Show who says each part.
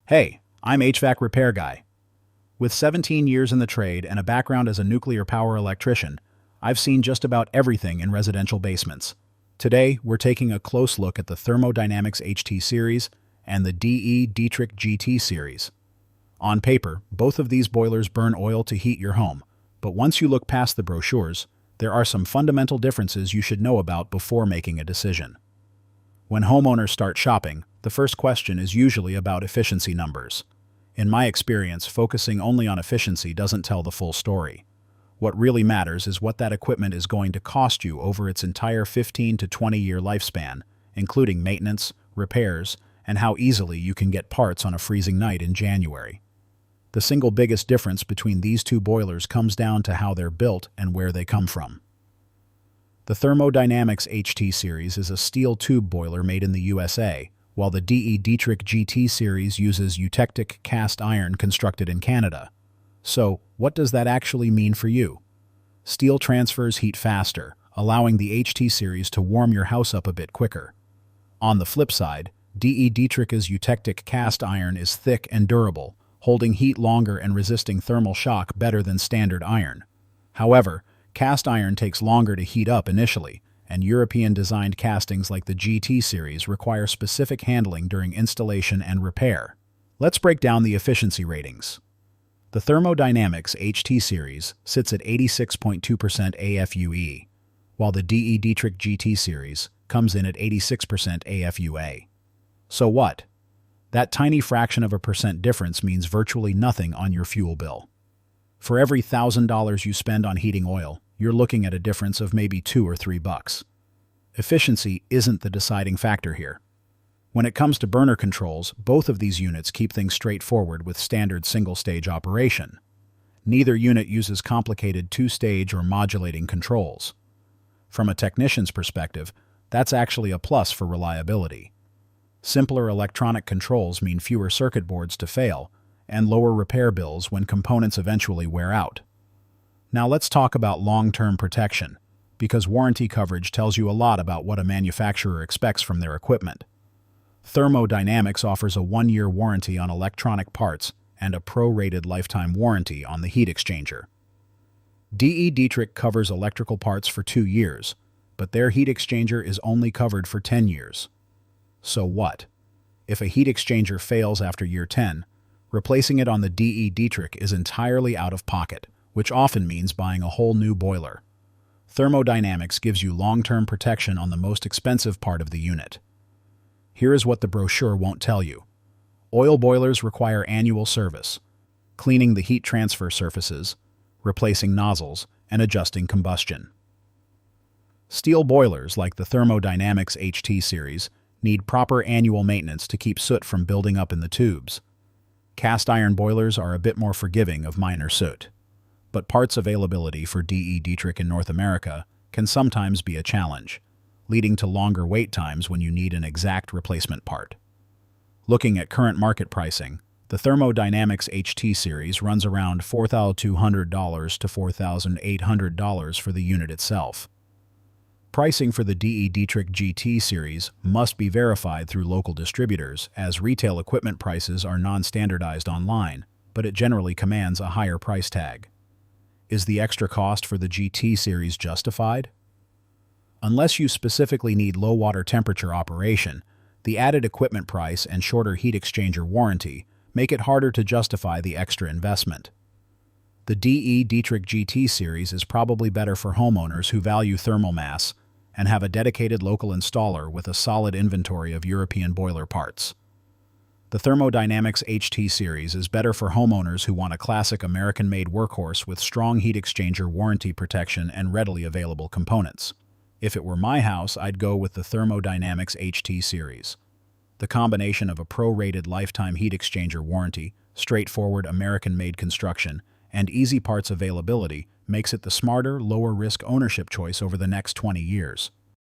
Speaker 1: Hey, I'm HVAC repair guy. With 17 years in the trade and a background as a nuclear power electrician, I've seen just about everything in residential basements. Today, we're taking a close look at the Thermo Dynamics HT Series and the Dietrich GT Series. On paper, both of these boilers burn oil to heat your home, but once you look past the brochures, there are some fundamental differences you should know about before making a decision. When homeowners start shopping, the first question is usually about efficiency numbers. In my experience, focusing only on efficiency doesn't tell the full story. What really matters is what that equipment is going to cost you over its entire 15 to 20-year lifespan, including maintenance, repairs, and how easily you can get parts on a freezing night in January. The single biggest difference between these two boilers comes down to how they're built and where they come from. The Thermo Dynamics HT Series is a steel tube boiler made in the USA, while the Dietrich GT Series uses eutectic cast iron constructed in Canada. So, what does that actually mean for you? Steel transfers heat faster, allowing the HT Series to warm your house up a bit quicker. On the flip side, Dietrich's eutectic cast iron is thick and durable, holding heat longer and resisting thermal shock better than standard iron. However, cast iron takes longer to heat up initially, and European-designed castings like the GT Series require specific handling during installation and repair. Let's break down the efficiency ratings. The Thermo Dynamics HT Series sits at 86.2% AFUE, while the Dietrich GT Series comes in at 86% AFUA. So what? That tiny fraction of a percent difference means virtually nothing on your fuel bill. For every $1,000 you spend on heating oil, you're looking at a difference of maybe $2 or $3. Efficiency isn't the deciding factor here. When it comes to burner controls, both of these units keep things straightforward with standard single-stage operation. Neither unit uses complicated two-stage or modulating controls. From a technician's perspective, that's actually a plus for reliability. Simpler electronic controls mean fewer circuit boards to fail and lower repair bills when components eventually wear out. Now let's talk about long-term protection, because warranty coverage tells you a lot about what a manufacturer expects from their equipment. Thermo Dynamics offers a 1-year warranty on electronic parts and a pro-rated lifetime warranty on the heat exchanger. Dietrich covers electrical parts for 2 years, but their heat exchanger is only covered for 10 years. So what? If a heat exchanger fails after year 10, replacing it on the Dietrich is entirely out of pocket, which often means buying a whole new boiler. Thermo Dynamics gives you long-term protection on the most expensive part of the unit. Here is what the brochure won't tell you. Oil boilers require annual service, cleaning the heat transfer surfaces, replacing nozzles, and adjusting combustion. Steel boilers like the Thermo Dynamics HT Series need proper annual maintenance to keep soot from building up in the tubes. Cast iron boilers are a bit more forgiving of minor soot, but parts availability for Dietrich in North America can sometimes be a challenge, leading to longer wait times when you need an exact replacement part. Looking at current market pricing, the Thermo Dynamics HT Series runs around $4,200 to $4,800 for the unit itself. Pricing for the Dietrich GT Series must be verified through local distributors, as retail equipment prices are non-standardized online, but it generally commands a higher price tag. Is the extra cost for the GT Series justified? Unless you specifically need low water temperature operation, the added equipment price and shorter heat exchanger warranty make it harder to justify the extra investment. The Dietrich GT Series is probably better for homeowners who value thermal mass and have a dedicated local installer with a solid inventory of European boiler parts. The Thermo Dynamics HT Series is better for homeowners who want a classic American-made workhorse with strong heat exchanger warranty protection and readily available components. If it were my house, I'd go with the Thermo Dynamics HT Series. The combination of a pro-rated lifetime heat exchanger warranty, straightforward American-made construction, and easy parts availability makes it the smarter, lower-risk ownership choice over the next 20 years.